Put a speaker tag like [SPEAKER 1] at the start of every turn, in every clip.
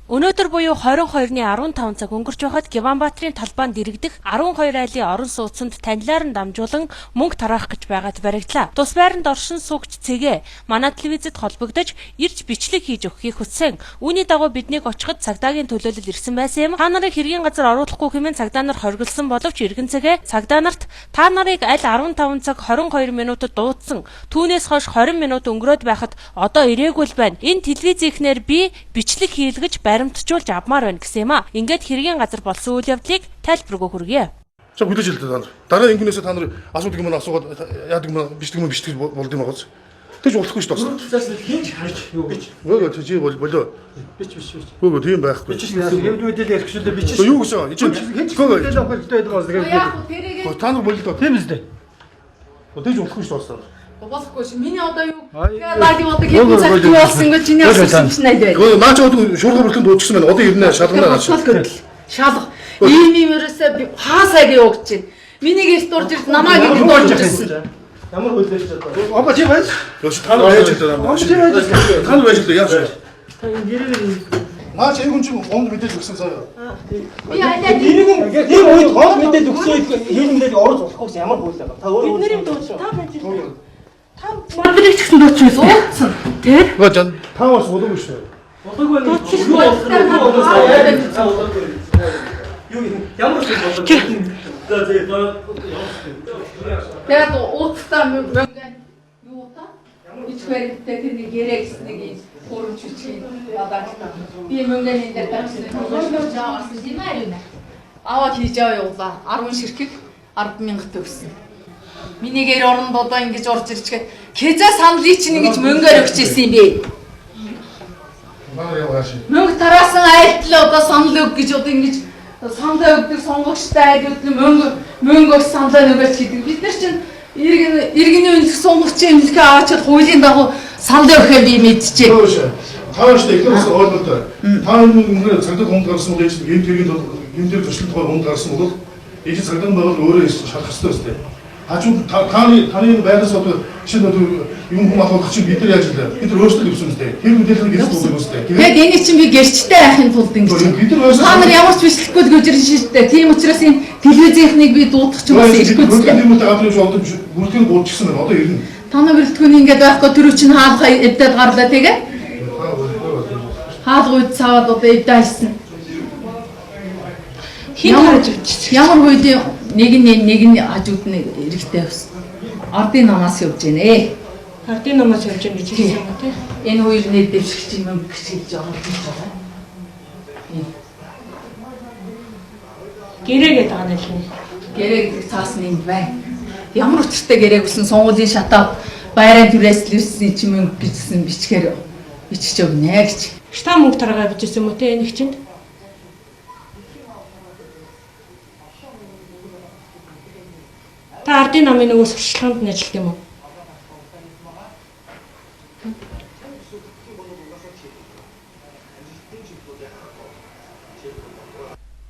[SPEAKER 1] Өнөөдөр буюу 22-ны 15 цаг өнгөрч байхад Гиванбаатарын талбайд дэрэгдэх 12 айлын орон сууцнд танилаар нь дамжуулан мөнгө тараах гэж байгаад баригдлаа. Тус байранд оршин суугч цэгээ манай телевизэд холбогдож ирж бичлэг хийж өгөхийг хүссэн. Үүний дагуу биднийг очиход цагдаагийн төлөөлөл ирсэн байсан юм. Та нарыг хэргийн газар оруулахгүй хэмээн цагдаа нар хоригдсан боловч иргэн цэгээ цагдаа нарт та нарыг аль 15 цаг 22 минутад дуудсан. Түүнээс хойш 20 минут өнгөрөөд байхад одоо ирээгүй л байна. Энэ телевизийнхнэр би бичлэг хийлгэж баримтжуулж авмаар байна гэсэн юм а. Ингээд хэргийн газар болсон үйл явдлыг тайлбаргүй хүргэе.
[SPEAKER 2] За хүлээж л та нар. Дараа ингэнээсээ та нар асуудаг юм асуугаад яадаг юм бичлэг болд юм агаас. Тэгж болохгүй шүү дээ.
[SPEAKER 3] Заас хинж харж юу гэж.
[SPEAKER 2] Нөгөө чи болоо.
[SPEAKER 3] Бич.
[SPEAKER 2] Нөгөө тийм байхгүй.
[SPEAKER 3] Бич хэмдүүдэл ярихшүүлээ бич.
[SPEAKER 2] Юу гэсэн.
[SPEAKER 3] Хинж хэмдүүдэл авах хэрэгтэй байдаг бас.
[SPEAKER 1] Яг тэрийг
[SPEAKER 2] та нар болоо.
[SPEAKER 3] Тийм үстэй.
[SPEAKER 2] Тэгж болохгүй шүү дээ.
[SPEAKER 1] болохгүй ш. Миний одоо юу даали одоо хэдэн цаг болсон чиний асуусан чинь найд байл.
[SPEAKER 2] Нөгөө наач шуурга бүртгэнд дуучсан байна. Одоо ирнэ шалгана.
[SPEAKER 1] Шалга. Ийм ерөөсөө хаасайг явуугч чинь. Миний гэрт орж ирд намаа гэрт орж ирсэн.
[SPEAKER 3] Ямар хөлөөч одоо. Апа чи байж?
[SPEAKER 2] Ёс та нар байж л даа. Та нар байж л яаш. Наач энэ хүн гонд мэдээж өгсөн заяа.
[SPEAKER 1] Би аль
[SPEAKER 3] ийм үед гол мэдээд өгсөн үед хэл мэдээд орж болохгүй ямар хөл байгаа. Та өөрөө
[SPEAKER 1] бидний дууч. Та байж. Та мандэрч гэсэн дууч байсан. Тэр?
[SPEAKER 2] Гоо жан та бас болоогүй шүү.
[SPEAKER 3] болоогүй байна. Юу ямар хөл болоо.
[SPEAKER 1] Тэгээд ууттай мөнгөн юу та? Ичвэртэй тэрний гэрээс нэг хөрөмч үчиг ядаа. Би мөнгөний дээр тавьсан. Хөрөмч авсан юм аа. Аваад хийж явуулаа. 10 ширхэг 10,000 төгсөн. Минийгээр оронд одоо ингэж орж ирчгээд Кеза саналыг чинь ингэж мөнгөөр өгчээсэн юм бэ? Мөнгө тараасан айлтлаа одоо санал өг гэж одоо ингэж санал өгдөг сонгогчтой айлууд мөнгө өгс саналаа нөгөөч гэдэг. Бид нар чинь иргэний үнэлэх сонгогчийн үнэлгээ аваачаад хуулийн дагуу санал өгөхөө би мэдчихэе.
[SPEAKER 2] Тааш техникс ойлголоо. Та мөнгө цагдаа хонд гарсан уу гэж гэмтэр төсөл тухай хонд гарсан бол энэ цагдаа байгууллага өөрөө шалах ёстой өстэй. Хажууд таны байраас одоо шинэ юм хамгаалах чинь бид нар яаж вэ? Бид нар өөрсдөө гэсэн үстэй. Тэр мэдээлэл гэрч дуулах үстэй.
[SPEAKER 1] Тэгээд энийг чинь би гэрчтэй байхын тулд ингэж. Та нар ямар ч бичлэхгүй гэж ирж шийдтэй. Тийм учраас энэ телевизийнхнийг би дуудах ч юм уу ирэхгүй үстэй.
[SPEAKER 2] Тийм үү авч яваад бүртгэн гуйчихсан байна. Одоо ирнэ.
[SPEAKER 1] Танаа бэлтгэн ингэж байхгүй тэр чинь хаалга эвдээд гарлаа тэгээ. Хаалгууд цаваад одоо эвдээсэн. Хин харж үчиж. Ямар хүйдээ нэг нь хажууд нь эрэхтэй бас. Ардын намаас явж гинэ.
[SPEAKER 4] Ардын намаас явж гин гэж хэлсэн юм тий.
[SPEAKER 1] Энэ хоёр нэг дэвшигч юм гэж байгаа юм.
[SPEAKER 4] Гэрээгээд байгаа нэлээ.
[SPEAKER 1] Гэрээ гэдэг цаасны юм байна. Ямар учиртай гэрээ гэсэн сонгуулийн шатаа байрын түрээс лүсний чимэн бичсэн бичгээр бичиж өгнэ гэж.
[SPEAKER 4] Штам мөнгө тараагаа бичсэн юм уу тий энэ их чинд? Та ардын намын нөгөө сурчлаганд нь ажилладаг юм уу?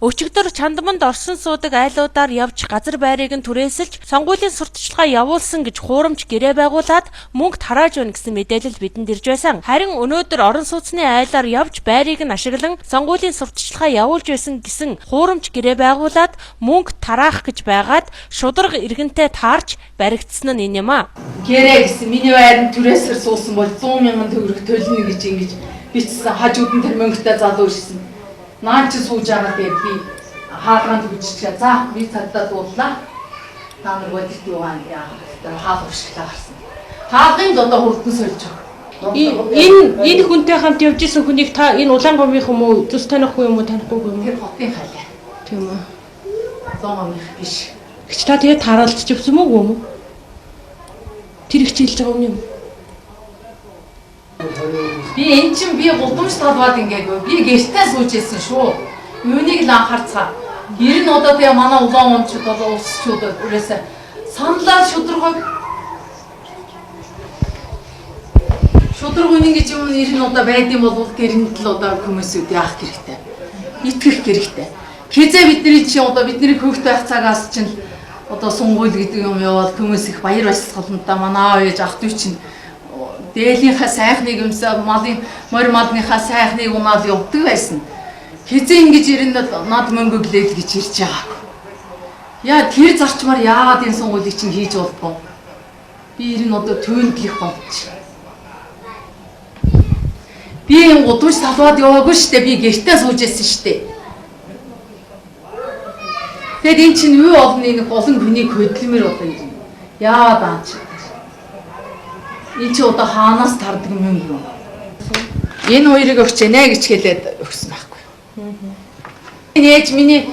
[SPEAKER 1] Өчигдөр Чандманд орсон суудаг айлуудаар явж газар байрыг нь түрээсэлж сонгуулийн сурталчилгаа явуулсан гэж хуурамч гэрээ байгуулад мөнгө тарааж байна гэсэн мэдээлэл бидэнд ирж байсан. Харин өнөөдөр орон сууцны айлаар явж байрыг нь ашиглан сонгуулийн сурталчилгаа явуулж байсан гэсэн хуурамч гэрээ байгуулад мөнгө тараах гэж байгаад шударга иргэнтэй таарч баригдсан нь энэ юм а. Гэрээ гэсэн миний байр нь түрээсэлж суусан бол 100,000 төгрөг төлнө гэж ингэж бичсэн. Хажууд нь тэр мөнгөтэй залуу ирсэн. Наач сууж байгаа дээр би хаалганд хүччихээ. За би цагдаа дууллаа. Та нар бодит юу яах вэ? Хаалга ушглаа гарсан. Хаалгын одоо хурдан сольж байгаа.
[SPEAKER 4] Энэ хүнтэй хамт явж исэн хүнийг та энэ Улаангомын юм уу? Зүс танихгүй юм уу? Танихгүйгүй юм уу?
[SPEAKER 1] Тэр хотын халиа.
[SPEAKER 4] Тийм үү.
[SPEAKER 1] 100,000 биш.
[SPEAKER 4] Гэвч та тэгээд тараалдчих явсан мүү юм уу? Тэр их чийлж байгаа юм.
[SPEAKER 1] Би эн чин би гудамж талбайд ингээгүй. Би гэртээ сууж ирсэн шүү. Юуныг л анхаарцгаа. Гэр нь одоо тэгээ манай улаан онцод одоо улсчууд өрөөсөө саналаа шударгаг ингэж юм нэр нь одоо байдсан бол гэрнэд л одоо хүмүүсүүд яах хэрэгтэй. Итгэх хэрэгтэй. Хизээ бидний чи одоо бидний хөвгт байх цагаас чинь одоо сунгуул гэдэг юм яваад хүмүүс их баяр баясгалантай манай аав ээж ах дүү чинь
[SPEAKER 5] дээлийнхаа сайхныг өмсөө малын морь малныхаа сайхныг унаад явдаг байсан. Хизээ ингэж ирэн над мөнгө гэлээд гэж ирж байгаа. Яа тэр зарчмаар яагаад энэ сонгуулийг чинь хийж болдгоо? Би ер нь одоо төвөндлөх болчих. Би энэ удууч салваад яваагүй штэ, би гэртээ сууж байсан штэ. Тэгэд эн чинь юу олно энэ олон хүнийг хөдлөмөр одоо юм. Яагаад аач? Энэ чи одоо хаанаас тардаг юм бэ? Энэ хоёрыг өгчэнэ гэж хэлээд өгсөн байхгүй. Энэ ээж миний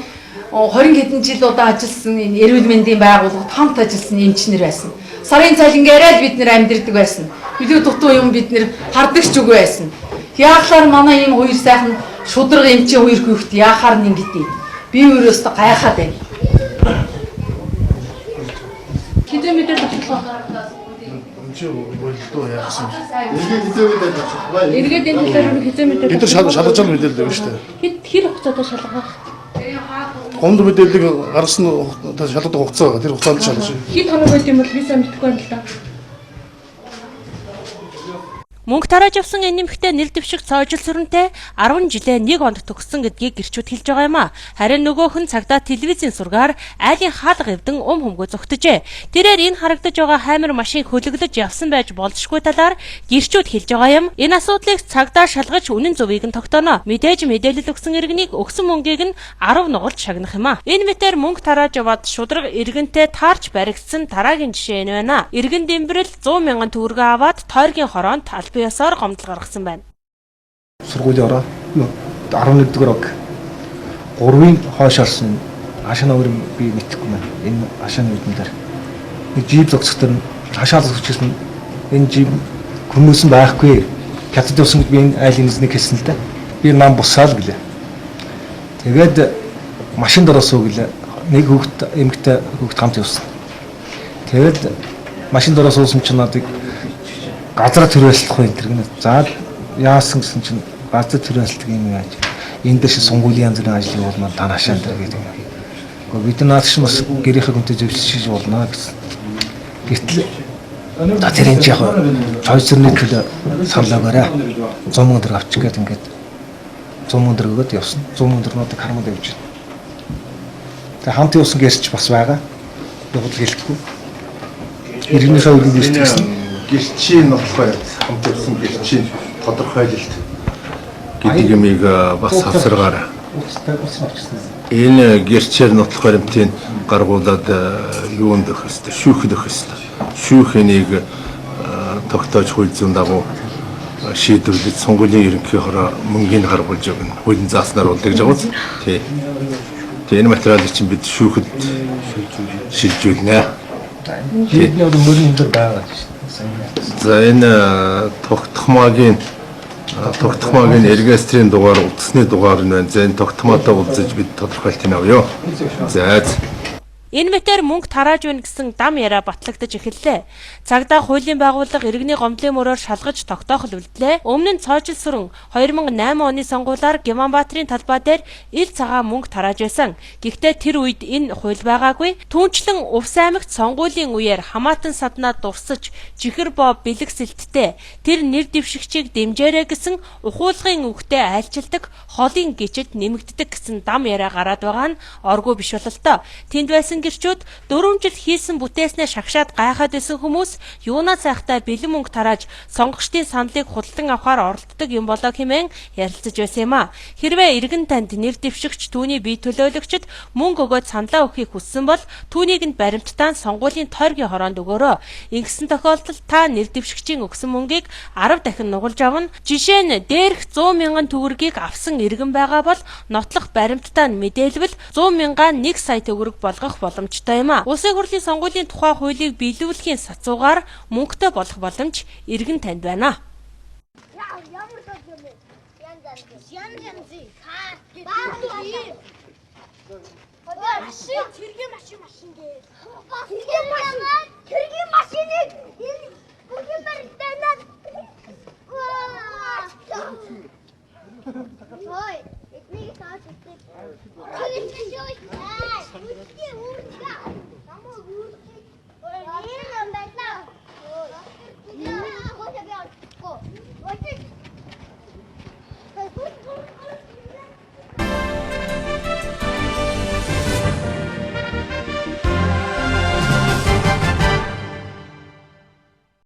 [SPEAKER 5] 20 хэдэн жил удаа ажилласан энэ эрүүл мэндийн байгууллагад хамт ажилласан эмчнэр байсан. Сарын цалингаараа л бид нэр амьдэрдэг байсан. Илүү дутуу юм бид нэр хардагч үгүй байсан. Яахаар манай ийм хоёр сайхан шудраг эмчийн хоёр хүүхэд яахаар нэгдээ. Би өөрөөсөө гайхаад байна.
[SPEAKER 4] Хизээ мэдээд авчихлаа.
[SPEAKER 2] Чи болдоо яасан.
[SPEAKER 4] Эргээд энэ талаар хизээ мэдээд.
[SPEAKER 2] Бид нар шалгаж байгаа мэдээлэл өгнө шүү дээ.
[SPEAKER 4] Хэр хугацаатай шалгах?
[SPEAKER 2] Гомд мэдээллийг гаргасан шалгадаг хугацаа байгаа. Тэр хугацаанд шалгаж.
[SPEAKER 4] Хэд хоног байт юм бол би сайн мэдэхгүй байна л да.
[SPEAKER 1] Мөнгө тарааж авсан энэ нэмэгтэй нэр дэвшиг цоожил сүрэнтэй 10 жилээ 1 онд төгссөн гэдгийг гэрчүүд хэлж байгаа юм а. Харин нөгөөх нь цагдаа телевизийн сургаар айлын хаалга эвдэн хөмгөө зүгтжээ. Тэрээр энэ харагдаж байгаа хаймар машин хөлөглөж явсан байж болзошгүй талаар гэрчүүд хэлж байгаа юм. Энэ асуудлыг цагдаа шалгаж үнэн зөвийг нь тогтооно. Мэдээж мэдээлэл өгсөн иргэнийг өгсөн мөнгийг нь 10 нугалд шагнах юм а. Энэ мэтэр мөнгө тарааж аваад шудраг иргэнтэй таарч баригдсан дараагийн жишээ нь байна. Иргэн дэмбэрэл 100 мянган төгрөгөө аваад тойргийн хороонд ясаар гомдол гаргасан байна.
[SPEAKER 6] Сургуулийн ороо 11-р ог 3-ын хойш орсон хашааны өөр би мэдэхгүй байна. Энэ хашааны үдэн дээр нэг жип зогсохтөр хашаал зогсчихсан энэ жип хүмүүсэн байхгүй. Хятад явсан гэж би энэ айлын эзнийг хэлсэн л да. Би нам бусаал гэлээ. Тэгээд машинд ороосоо гэлээ. Нэг хүүхэд эмэгтэй хүүхэд хамт явсан. Тэгээд машинд ороосоосон чинь надыг газар төрөөслөх байх энэ гэнэ. За яасан гэсэн чинь газар төрөөслөх юм яаж. Энэ дэш сонгуулийн янз бүрийн ажлыг болно танашаа энэ гэдэг юм. Гэхдээ бид наач бас гэрийнхээ хүнтэй зөвшөөрч болно гэсэн. Гэтэл за тэр энэ яг цойцорны төлөө санал өгөөрэй. 100 мянга төгрөг авчих гээд ингээд 100 мянга төгрөг өгөөд явсан. 100 мянга төгрөгөд хармад явж байна. Тэгээ хамт явсан гэрч бас байгаа. Явал хэлэхгүй. Иргэний шоугийн гэрч гэсэн.
[SPEAKER 7] Гэрчийн болохоор хамт явсан гэрчийн тодорхойлолт гэдэг юмыг бас хавсаргаар энэ гэрчээр нотлох баримтыг гаргуулад юунд өгөх ёстой, шүүхэд өгөх ёстой. Шүүхнийг тогтоож хууль зүйн дагуу шийдвэрлэж сонгуулийн ерөнхий хороо мөнгөний гаргуулж өгнө. Хуулийн зааснаар улдаж байгаа үст. Тий. Тэгээ энэ материалыг чинь бид шүүхэд шилжүүлнэ.
[SPEAKER 6] Бидний мөрийн өндөр байгаа шүү.
[SPEAKER 7] За энэ тогтхмаагийн регистрийн дугаар утасны дугаар нь байна. За энэ тогтмоотой уулзаж бид тодорхойлт авъя. За.
[SPEAKER 1] Энэ мэтэр мөнгө тарааж байна гэсэн дам яриа батлагдаж эхэллээ. Цагдаа хуулийн байгууллага иргэний гомдлын мөрөөр шалгаж тогтоохол үлдлээ. Өмнө нь цоожил сүрэн 2008 оны сонгуулиар Гиманбаатарын талбай дээр ил цагаан мөнгө тарааж байсан. Гэхдээ тэр үед энэ хууль байгаагүй. Түүнчлэн Увс аймагт сонгуулийн үеэр хамаатан саднаа дурсаж чихэр боо бэлэгсэлттэй тэр нэр дэвшигчийг дэмжээрэй гэсэн ухуулгын үгтэй айлчилдаг холын гिचэд нэмэгддэг гэсэн дам яриа гараад байгаа нь оргүй биш бололтой. Тэнд байсан гэрчүүд 4 жил хийсэн бүтээснээ шагшаад гайхаад байсан хүмүүс юунаа сайхтай бэлэн мөнгө тарааж сонгогчдын саналыг худалдан авахар оролддог юм болоо хэмээн ярилцаж байсан юм а. Хэрвээ иргэн танд нэр дэвшигч түүний бие төлөөлөгчд мөнгө өгөөд саналаа өгөхийг хүссэн бол түүнийг нь баримттаа сонгуулийн тойргийн хороонд өгөөрэй. Ингэсэн тохиолдолд та нэр дэвшигчийн өгсөн мөнгийг 10 дахин нугалж авна. Жишээ нь дээрх 100 мянган төгрөгийг авсан иргэн байгаа бол нотлох баримттаа мэдээлвэл 100 мянгаа 1 сая төгрөг болгох боломжтой юм а. Улсын хурлын сонгуулийн тухай хуулийг биелүүлэхийн сацуугаар мөнгөтэй болох боломж иргэн танд байна.
[SPEAKER 8] Ямар доо юм бэ? Янз машин гээ. Тэргийн машиныг энэ бүхэн барьтанаад ой, энийг таач.